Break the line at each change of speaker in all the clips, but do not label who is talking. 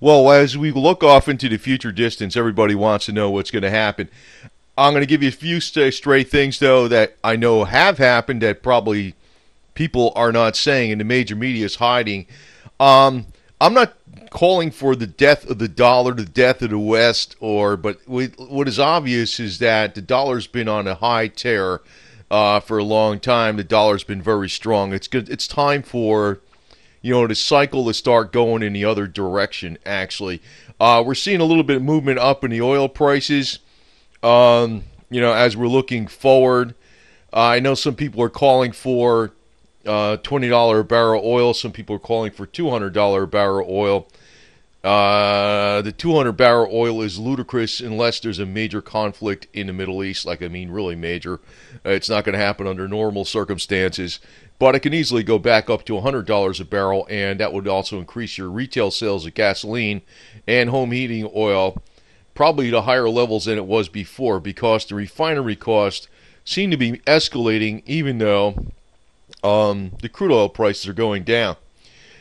Well, as we look off into the future distance, everybody wants to know what's going to happen. I'm going to give you a few stray things, though, that I know have happened that probably people are not saying and the major media is hiding. Um, I'm not calling for the death of the dollar, the death of the West, but what is obvious is that the dollar's been on a high tear for a long time. The dollar's been very strong. It's good. It's time for the cycle to start going in the other direction. Actually, we're seeing a little bit of movement up in the oil prices. As we're looking forward, I know some people are calling for $20 a barrel oil. Some people are calling for $200 a barrel oil. The 200 barrel oil is ludicrous unless there's a major conflict in the Middle East, really major. It's not going to happen under normal circumstances, but it can easily go back up to $100 a barrel, and that would also increase your retail sales of gasoline and home heating oil probably to higher levels than it was before, because the refinery costs seem to be escalating even though the crude oil prices are going down.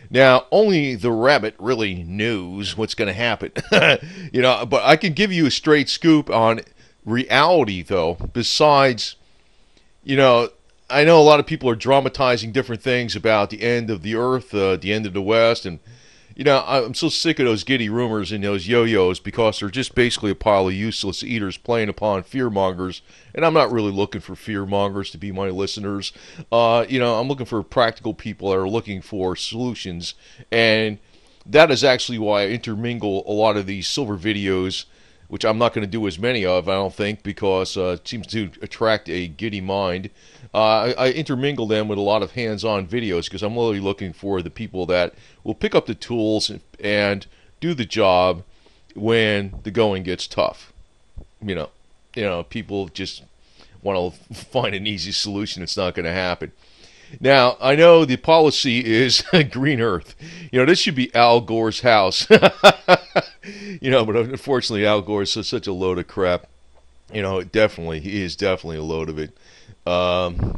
Now, only the rabbit really knows what's going to happen. But I can give you a straight scoop on reality, though. Besides, I know a lot of people are dramatizing different things about the end of the earth, the end of the West, and I'm so sick of those giddy rumors and those yo-yos, because they're just basically a pile of useless eaters playing upon fear-mongers, and I'm not really looking for fear-mongers to be my listeners. I'm looking for practical people that are looking for solutions, and that is actually why I intermingle a lot of these silver videos, which I'm not going to do as many of, I don't think, because it seems to attract a giddy mind. I intermingle them with a lot of hands-on videos because I'm really looking for the people that will pick up the tools and do the job when the going gets tough. People just want to find an easy solution. It's not going to happen. Now, I know the policy is Green Earth. This should be Al Gore's house. But unfortunately, Al Gore is such a load of crap. He is definitely a load of it.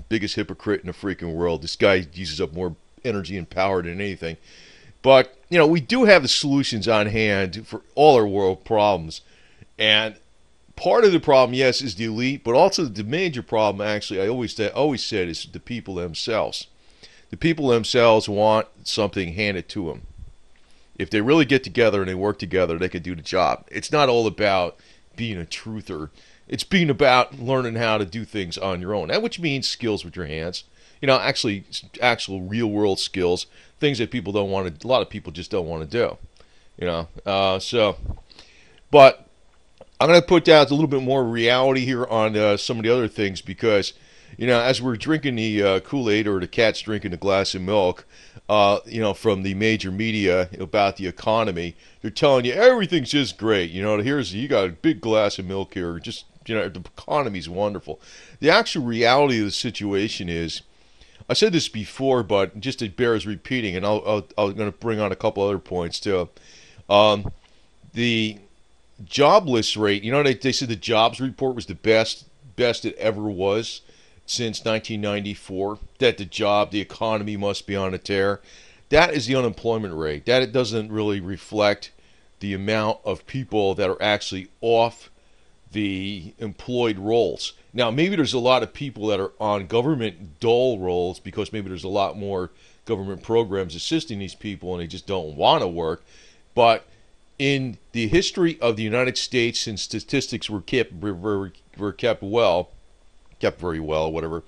Biggest hypocrite in the freaking world. This guy uses up more energy and power than anything. But, we do have the solutions on hand for all our world problems. And part of the problem, yes, is the elite, but also the major problem, actually, I always said, is the people themselves. The people themselves want something handed to them. If they really get together and they work together, they can do the job. It's not all about being a truther. It's being about learning how to do things on your own, which means skills with your hands. Actual real-world skills, things that people don't want to. A lot of people just don't want to do. But I'm going to put down a little bit more reality here on some of the other things, because, as we're drinking the Kool-Aid, or the cat's drinking a glass of milk, from the major media about the economy, they're telling you everything's just great. You got a big glass of milk here. Just, the economy's wonderful. The actual reality of the situation is, I said this before, but just it bears repeating, and I'm going to bring on a couple other points too. The jobless rate, they said the jobs report was the best it ever was since 1994, that the economy must be on a tear. That is the unemployment rate. That it doesn't really reflect the amount of people that are actually off the employed rolls. Now, maybe there's a lot of people that are on government dole rolls because maybe there's a lot more government programs assisting these people and they just don't want to work. But in the history of the United States, since statistics were kept very well, whatever,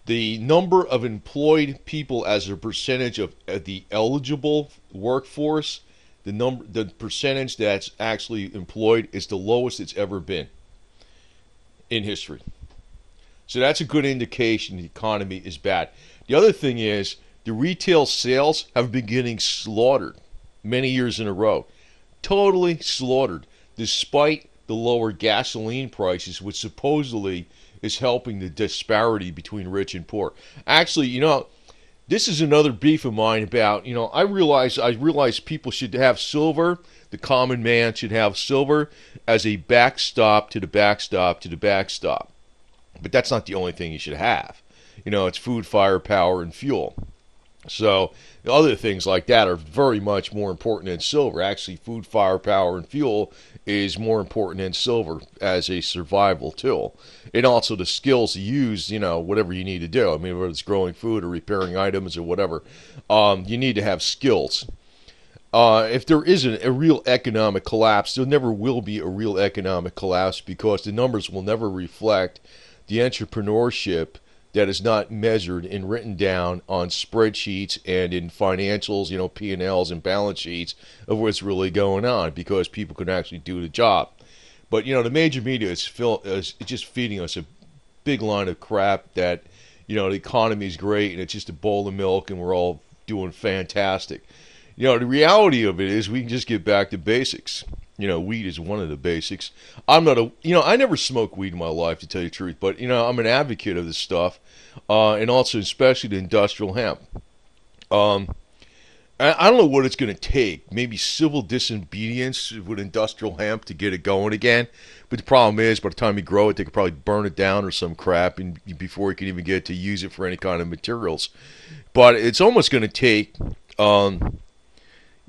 the number of employed people as a percentage of the eligible workforce, the percentage that's actually employed, is the lowest it's ever been in history. So that's a good indication the economy is bad. The other thing is the retail sales have been getting slaughtered many years in a row. Totally slaughtered, despite the lower gasoline prices, which supposedly is helping the disparity between rich and poor. Actually, this is another beef of mine about, I realize people should have silver. The common man should have silver as a backstop to the backstop to the backstop. But that's not the only thing you should have. It's food, fire, power, and fuel. So other things like that are very much more important than silver. Actually, food, firepower, and fuel is more important than silver as a survival tool. And also the skills to use, whatever you need to do. I mean, whether it's growing food or repairing items or whatever, you need to have skills. If there isn't a real economic collapse, there never will be a real economic collapse because the numbers will never reflect the entrepreneurship that is not measured and written down on spreadsheets and in financials, P&Ls and balance sheets of what's really going on because people can actually do the job. But, the major media is just feeding us a big line of crap that, the economy is great and it's just a bowl of milk and we're all doing fantastic. The reality of it is we can just get back to basics. Weed is one of the basics. I'm not I never smoked weed in my life, to tell you the truth, but, I'm an advocate of this stuff, and also especially the industrial hemp. I don't know what it's going to take. Maybe civil disobedience with industrial hemp to get it going again. But the problem is, by the time you grow it, they could probably burn it down or some crap and before you can even get to use it for any kind of materials. But it's almost going to take, a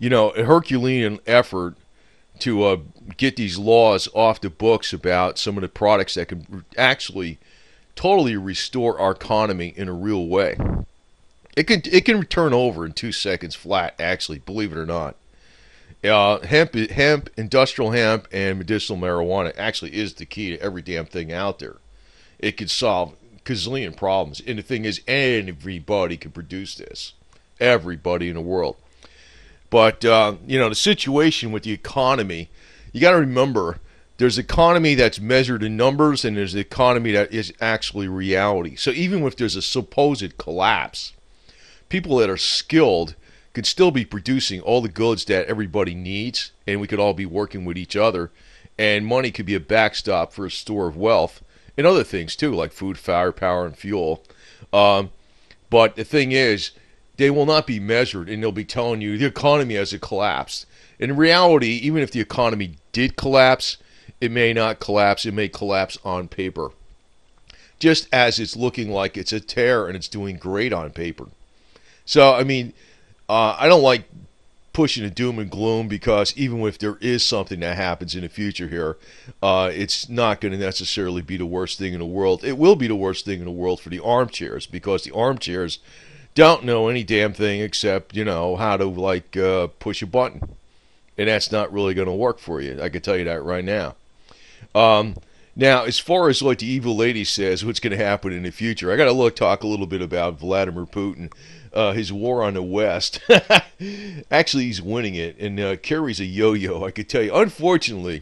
Herculean effort to get these laws off the books about some of the products that can actually totally restore our economy in a real way. It can turn over in 2 seconds flat, actually, believe it or not. Hemp, industrial hemp, and medicinal marijuana actually is the key to every damn thing out there. It could solve a gazillion problems. And the thing is, everybody can produce this. Everybody in the world. But, the situation with the economy, you got to remember, there's economy that's measured in numbers and there's the economy that is actually reality. So even if there's a supposed collapse, people that are skilled could still be producing all the goods that everybody needs and we could all be working with each other. And money could be a backstop for a store of wealth and other things too, like food, firepower, and fuel. But the thing is, they will not be measured, and they'll be telling you the economy has collapsed. In reality, even if the economy did collapse, it may not collapse. It may collapse on paper. Just as it's looking like it's a tear and it's doing great on paper. So, I mean, I don't like pushing the doom and gloom because even if there is something that happens in the future here, it's not going to necessarily be the worst thing in the world. It will be the worst thing in the world for the armchairs because the armchairs don't know any damn thing except, how to, push a button. And that's not really going to work for you. I can tell you that right now. Now, as far as, the evil lady says, what's going to happen in the future, I got to talk a little bit about Vladimir Putin, his war on the West. Actually, he's winning it and carries a yo-yo, I could tell you. Unfortunately,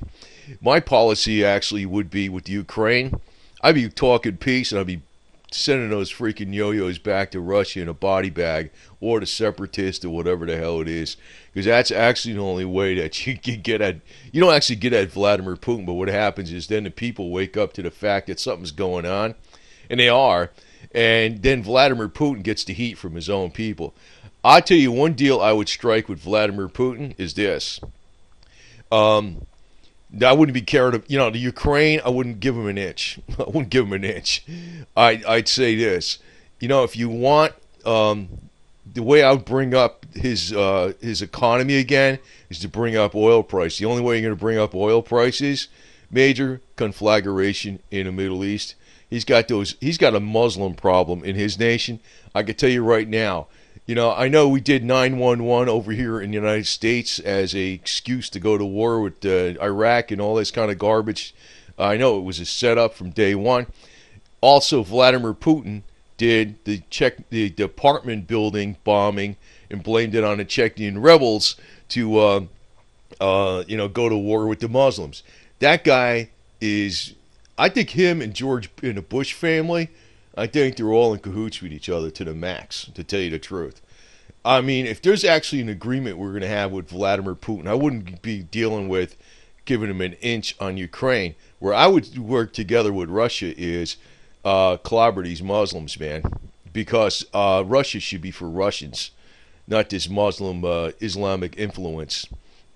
my policy actually would be with Ukraine. I'd be talking peace and I'd be sending those freaking yo-yos back to Russia in a body bag or the separatists or whatever the hell it is, because that's actually the only way that you can get at. You don't actually get at Vladimir Putin, but what happens is then the people wake up to the fact that something's going on, and they are, and then Vladimir Putin gets the heat from his own people. I'll tell you one deal I would strike with Vladimir Putin is this. I wouldn't be caring of, the Ukraine, I wouldn't give them an inch. I wouldn't give them an inch. I'd say this. If you want, the way I would bring up his economy again is to bring up oil price. The only way you're going to bring up oil prices, major conflagration in the Middle East. He's got a Muslim problem in his nation. I can tell you right now. I know we did 9/11 over here in the United States as an excuse to go to war with Iraq and all this kind of garbage. I know it was a setup from day one. Also, Vladimir Putin did the apartment building bombing and blamed it on the Chechen rebels to go to war with the Muslims. That guy is, I think him and George and the Bush family, I think they're all in cahoots with each other to the max, to tell you the truth. I mean, if there's actually an agreement we're going to have with Vladimir Putin, I wouldn't be dealing with giving him an inch on Ukraine. Where I would work together with Russia is collaborate these Muslims, man. Because Russia should be for Russians, not this Muslim Islamic influence.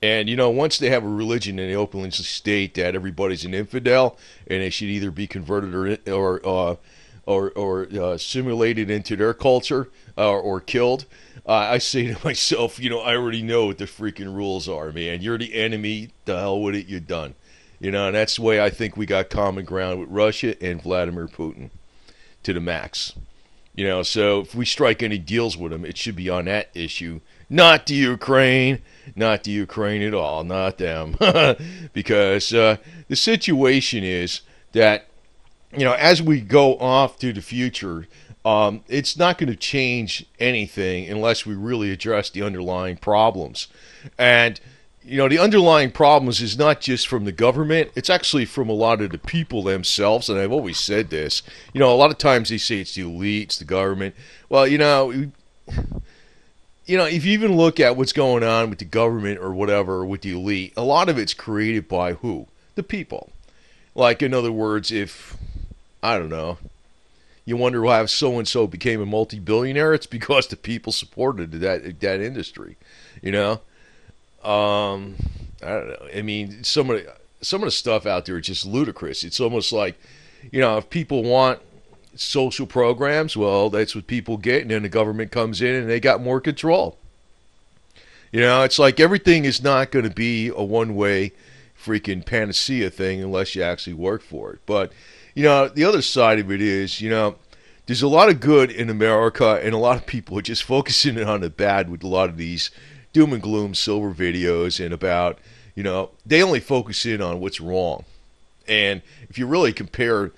And, once they have a religion and they openly state that everybody's an infidel and they should either be converted or or simulated into their culture or killed, I say to myself, I already know what the freaking rules are, man. You're the enemy. The hell with it. You're done. And that's the way I think we got common ground with Russia and Vladimir Putin to the max. So if we strike any deals with them, it should be on that issue, not the Ukraine, not the Ukraine at all, not them, because the situation is that as we go off to the future, it's not going to change anything unless we really address the underlying problems. And the underlying problems is not just from the government. It's actually from a lot of the people themselves. And I've always said this. A lot of times they say it's the elite, it's the government. Well, if you even look at what's going on with the government or whatever, with the elite, a lot of it's created by who? The people. Like, in other words, if, I don't know, you wonder why so-and-so became a multi-billionaire, it's because the people supported that industry, I don't know. I mean, some of the stuff out there is just ludicrous. It's almost like, if people want social programs, well, that's what people get, and then the government comes in and they got more control. It's like everything is not going to be a one-way freaking panacea thing unless you actually work for it. But, the other side of it is, there's a lot of good in America, and a lot of people are just focusing on the bad with a lot of these doom and gloom silver videos, and about, they only focus in on what's wrong. And if you really compare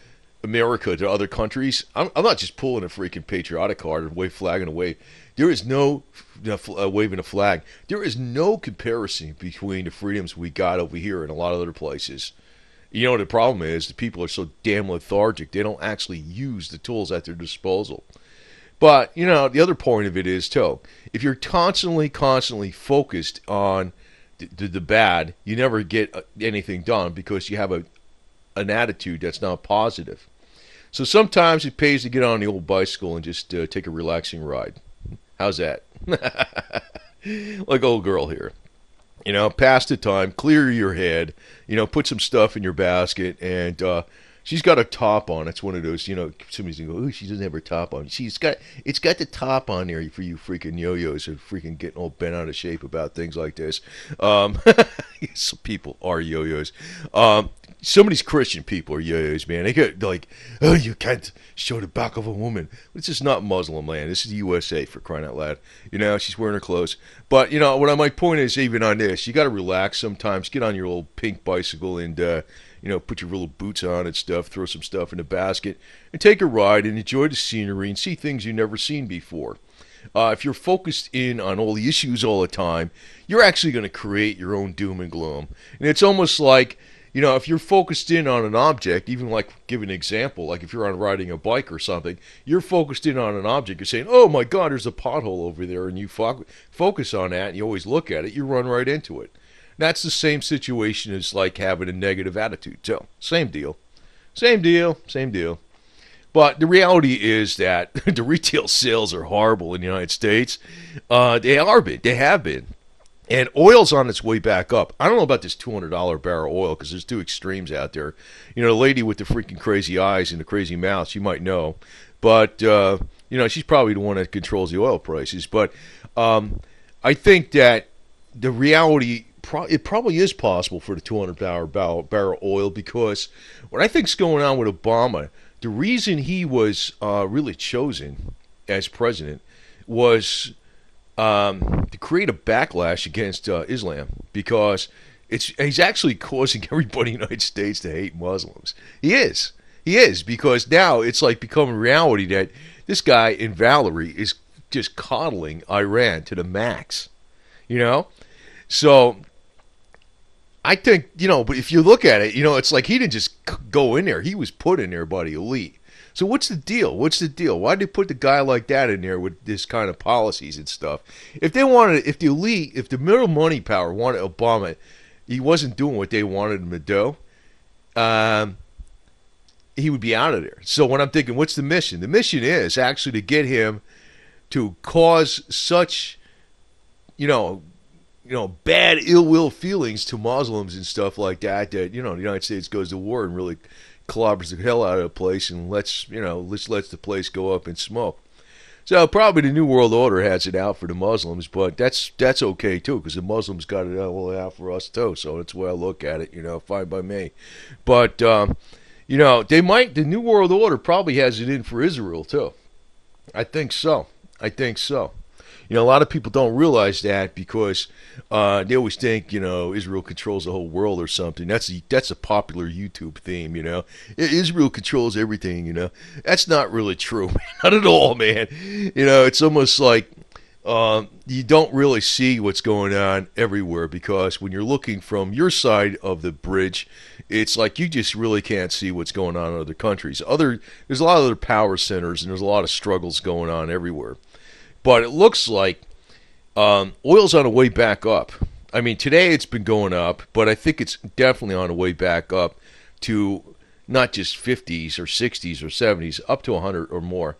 America to other countries, I'm not just pulling a freaking patriotic card or flagging a wave. There is no waving a flag. There is no comparison between the freedoms we got over here and a lot of other places. The problem is the people are so damn lethargic, they don't actually use the tools at their disposal. But, the other point of it is, too, if you're constantly focused on the bad, you never get anything done because you have an attitude that's not positive. So sometimes it pays to get on the old bicycle and just take a relaxing ride. How's that? Like old girl here. Pass the time, clear your head, put some stuff in your basket, and she's got a top on. It's one of those, somebody's going to go, oh, she doesn't have her top on. It's got the top on there for you freaking yo-yos and freaking getting all bent out of shape about things like this. Some people are yo-yos. Some of these Christian people are yo-yos, man. They get like, oh, you can't show the back of a woman. This is not Muslim land. This is the USA, for crying out loud. She's wearing her clothes. But, what my point is, even on this, you got to relax sometimes. Get on your little pink bicycle and, put your little boots on and stuff, throw some stuff in the basket, and take a ride and enjoy the scenery and see things you've never seen before. If you're focused in on all the issues all the time, you're actually going to create your own doom and gloom. And it's almost like, if you're focused in on an object, even like, give an example, like if you're on riding a bike or something, you're focused in on an object, you're saying, oh my God, there's a pothole over there, and you focus on that, and you always look at it, you run right into it. That's the same situation as like having a negative attitude. So, same deal. But the reality is that the retail sales are horrible in the United States. They have been. And oil's on its way back up. I don't know about this $200 barrel oil because there's two extremes out there. The lady with the freaking crazy eyes and the crazy mouth, she might know. But, she's probably the one that controls the oil prices. But I think that the reality, it probably is possible for the $200 barrel oil, because what I think's going on with Obama, the reason he was really chosen as president was to create a backlash against Islam, because he's actually causing everybody in the United States to hate Muslims. He is, because now it's like becoming reality that this guy in Valerie is just coddling Iran to the max, So I think, but if you look at it, it's like he didn't just go in there. He was put in there by the elite. So what's the deal? Why did they put the guy like that in there with this kind of policies and stuff? If the elite, if the middle money power wanted Obama, he wasn't doing what they wanted him to do, he would be out of there. So when I'm thinking, what's the mission? The mission is actually to get him to cause such, bad ill will feelings to Muslims and stuff like that, that, the United States goes to war and really clobbers the hell out of the place and let's let the place go up in smoke. So probably the New World Order has it out for the Muslims, but that's okay too, because the Muslims got it out for us too. So that's the way I look at it. Fine by me. But the New World Order probably has it in for Israel too. I think so. A lot of people don't realize that because they always think, Israel controls the whole world or something. That's a popular YouTube theme, Israel controls everything, That's not really true. Not at all, man. It's almost like you don't really see what's going on everywhere, because when you're looking from your side of the bridge, it's like you just really can't see what's going on in other countries. There's a lot of other power centers, and there's a lot of struggles going on everywhere. But it looks like oil's on the way back up. I mean, today it's been going up, but I think it's definitely on the way back up to not just 50s or 60s or 70s, up to 100 or more.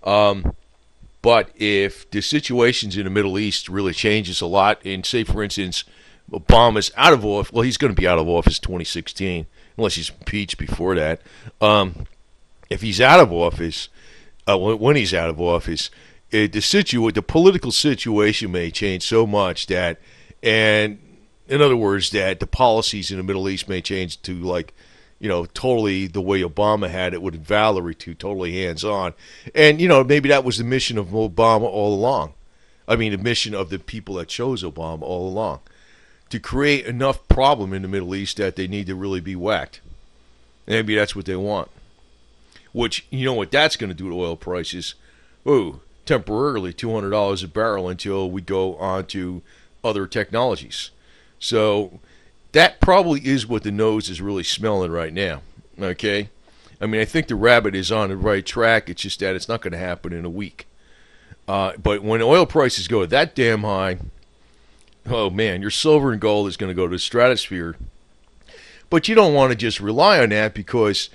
But if the situations in the Middle East really changes a lot, and say, for instance, Obama's out of office, well, he's going to be out of office 2016, unless he's impeached before that. If he's out of office, when he's out of office, the political situation may change so much that, and in other words, that the policies in the Middle East may change to totally the way Obama had it with Valerie, to totally hands-on. And, maybe that was the mission of Obama all along. I mean, the mission of the people that chose Obama all along, to create enough problem in the Middle East that they need to really be whacked. Maybe that's what they want. Which, what that's going to do to oil prices? Ooh. Temporarily $200 a barrel until we go on to other technologies. So that probably is what the nose is really smelling right now. Okay? I mean, I think the rabbit is on the right track. It's just that it's not going to happen in a week. But when oil prices go that damn high, oh man, your silver and gold is going to go to the stratosphere. But you don't want to just rely on that, because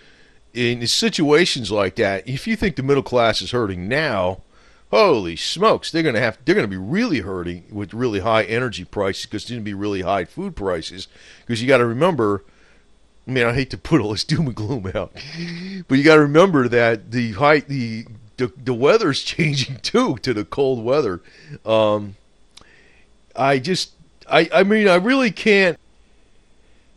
in situations like that, if you think the middle class is hurting now, holy smokes, they're going to be really hurting with really high energy prices, because there's going to be really high food prices. Because you got to remember, I mean, I hate to put all this doom and gloom out, but you got to remember that the weather's changing too, to the cold weather. I really can't.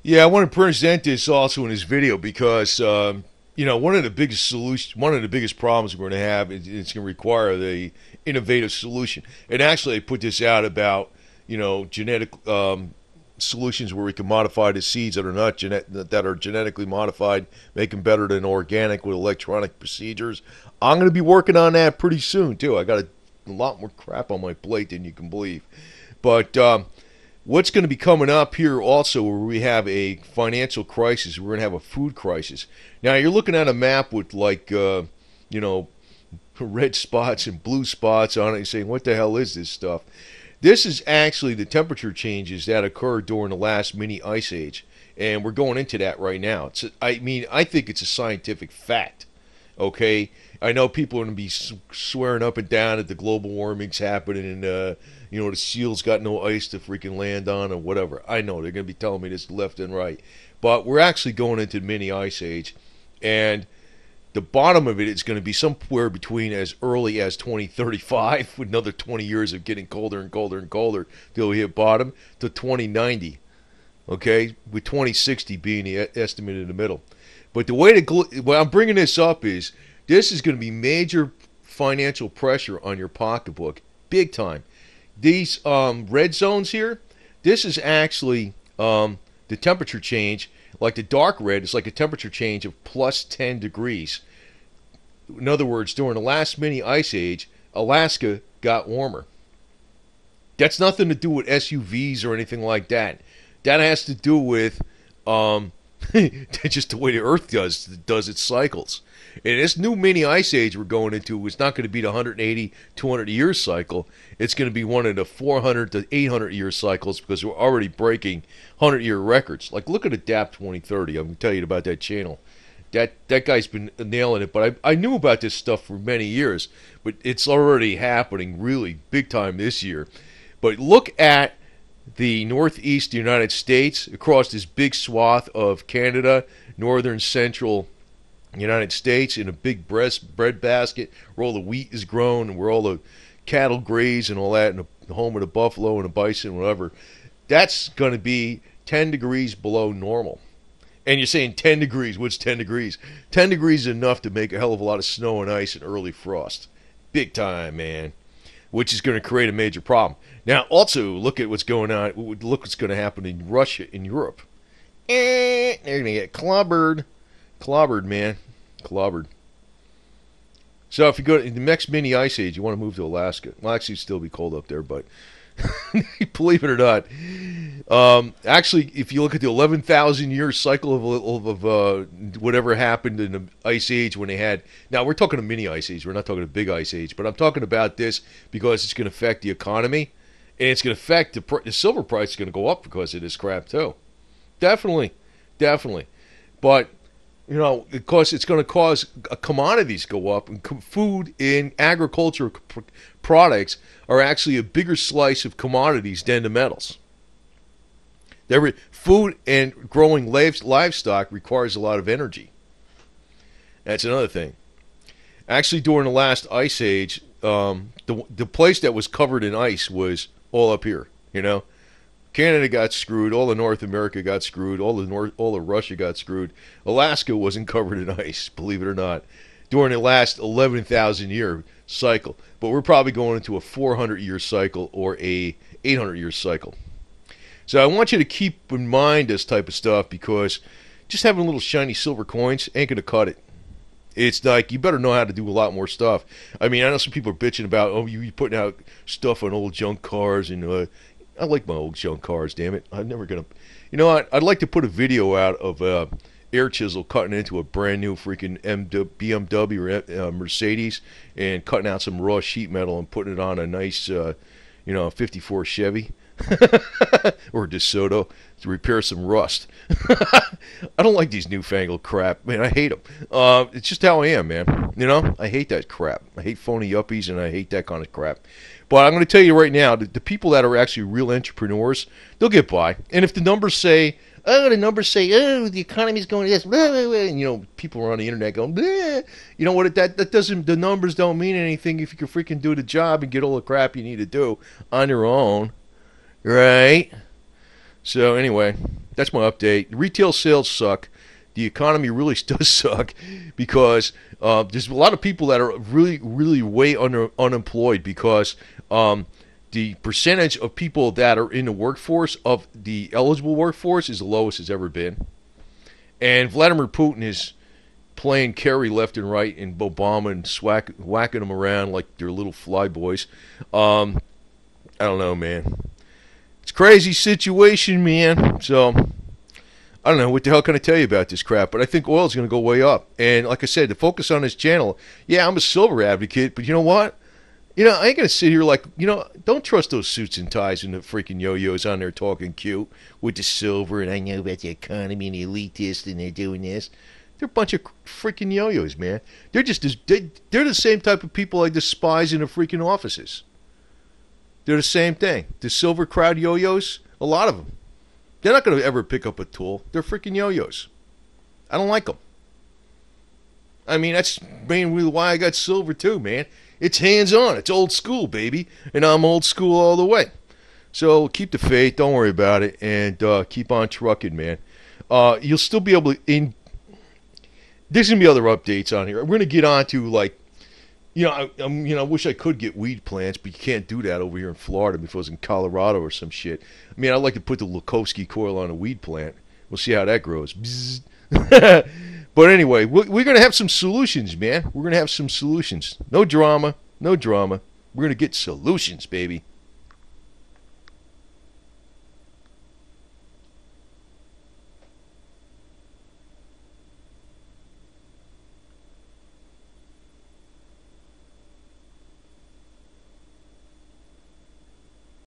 Yeah, I want to present this also in this video because one of the biggest problems we're going to have is it's going to require the innovative solution. And actually, I put this out about genetic solutions where we can modify the seeds that are genetically modified, make them better than organic with electronic procedures. I'm going to be working on that pretty soon too. I got a lot more crap on my plate than you can believe. But what's going to be coming up here also, where we have a financial crisis, we're going to have a food crisis. Now, you're looking at a map with red spots and blue spots on it, and saying, what the hell is this stuff? This is actually the temperature changes that occurred during the last mini ice age, and we're going into that right now. I think it's a scientific fact, okay? I know people are going to be swearing up and down that the global warming's happening, and the seals got no ice to freaking land on, or whatever. I know they're going to be telling me this left and right. But we're actually going into the mini ice age, and the bottom of it is going to be somewhere between as early as 2035, with another 20 years of getting colder and colder and colder till we hit bottom, to 2090, okay, with 2060 being the estimate in the middle. But the way I'm bringing this up is, this is going to be major financial pressure on your pocketbook, big time. These red zones here, this is actually the temperature change. Like the dark red, it's like a temperature change of plus 10 degrees. In other words, during the last mini ice age, Alaska got warmer. That's nothing to do with SUVs or anything like that. That has to do with just the way the Earth does its cycles. And this new mini ice age we're going into is not going to be the 180, 200 year cycle. It's going to be one of the 400 to 800 year cycles, because we're already breaking 100 year records. Like, look at ADAPT 2030. I'm going to tell you about that channel. That guy's been nailing it. But I knew about this stuff for many years, but it's already happening really big time this year. But look at the northeast United States, across this big swath of Canada, northern central United States in a big bread basket where all the wheat is grown and where all the cattle graze and all that, and the home of the buffalo and the bison, whatever. That's going to be 10 degrees below normal. And you're saying 10 degrees. What's 10 degrees? 10 degrees is enough to make a hell of a lot of snow and ice and early frost. Big time, man. Which is going to create a major problem. Now, also, look at what's going on. Look what's going to happen in Russia and Europe. They're going to get clobbered. Clobbered, man. Clobbered. So if you go to the next mini ice age, you want to move to Alaska. Well, actually, it'll still be cold up there, but believe it or not, actually, if you look at the 11,000 year cycle of whatever happened in the ice age when they had, now we're talking a mini ice age, we're not talking a big ice age, but I'm talking about this because it's going to affect the economy, and it's going to affect the silver price is going to go up because of this crap too. Definitely, but because it's going to cause commodities go up, and food and agricultural products are actually a bigger slice of commodities than the metals. Food and growing livestock requires a lot of energy. That's another thing. Actually, during the last ice age, the place that was covered in ice was all up here. Canada got screwed. All of North America got screwed. All of Russia got screwed. Alaska wasn't covered in ice, believe it or not, during the last 11,000 year cycle. But we're probably going into a 400 year cycle or a 800 year cycle. So I want you to keep in mind this type of stuff, because just having little shiny silver coins ain't going to cut it. It's like you better know how to do a lot more stuff. I mean, I know some people are bitching about, you putting out stuff on old junk cars, and I like my old junk cars, damn it. I'm never going to... You know what? I'd like to put a video out of air chisel cutting into a brand new freaking BMW or Mercedes and cutting out some raw sheet metal and putting it on a nice, 54 Chevy or DeSoto to repair some rust. I don't like these newfangled crap. Man, I hate them. It's just how I am, man. I hate that crap. I hate phony yuppies, and I hate that kind of crap. But I'm going to tell you right now, the people that are actually real entrepreneurs, they'll get by. And if the numbers say, the economy's going to this, blah, blah, blah, and, people are on the internet going, blah, you know what, that doesn't, the numbers don't mean anything if you can freaking do the job and get all the crap you need to do on your own, right? So anyway, that's my update. Retail sales suck. The economy really does suck, because there's a lot of people that are really, really way unemployed, because the percentage of people that are in the workforce, of the eligible workforce, is the lowest it's ever been. And Vladimir Putin is playing Kerry left and right, and Obama, and whacking them around like they're little flyboys. I don't know, man. It's a crazy situation, man. So I don't know, what the hell can I tell you about this crap? But I think oil is going to go way up. And like I said, to focus on this channel, yeah, I'm a silver advocate, but you know what? I ain't going to sit here like, don't trust those suits and ties and the freaking yo-yos on there talking cute with the silver, and I know about the economy and the elitist, and they're doing this. They're a bunch of freaking yo-yos, man. They're just they're the same type of people I despise in the freaking offices. They're the same thing. The silver crowd yo-yos, a lot of them. They're not going to ever pick up a tool. They're freaking yo-yos. I don't like them. I mean, that's mainly why I got silver too, man. It's hands-on. It's old school, baby. And I'm old school all the way. So keep the faith. Don't worry about it. And keep on trucking, man. You'll still be able to... There's going to be other updates on here. We're going to get on to, like... I wish I could get weed plants, but you can't do that over here in Florida if it was in Colorado or some shit. I mean, I'd like to put the Lukovsky coil on a weed plant. We'll see how that grows. But anyway, we're going to have some solutions, man. We're going to have some solutions. No drama. We're going to get solutions, baby.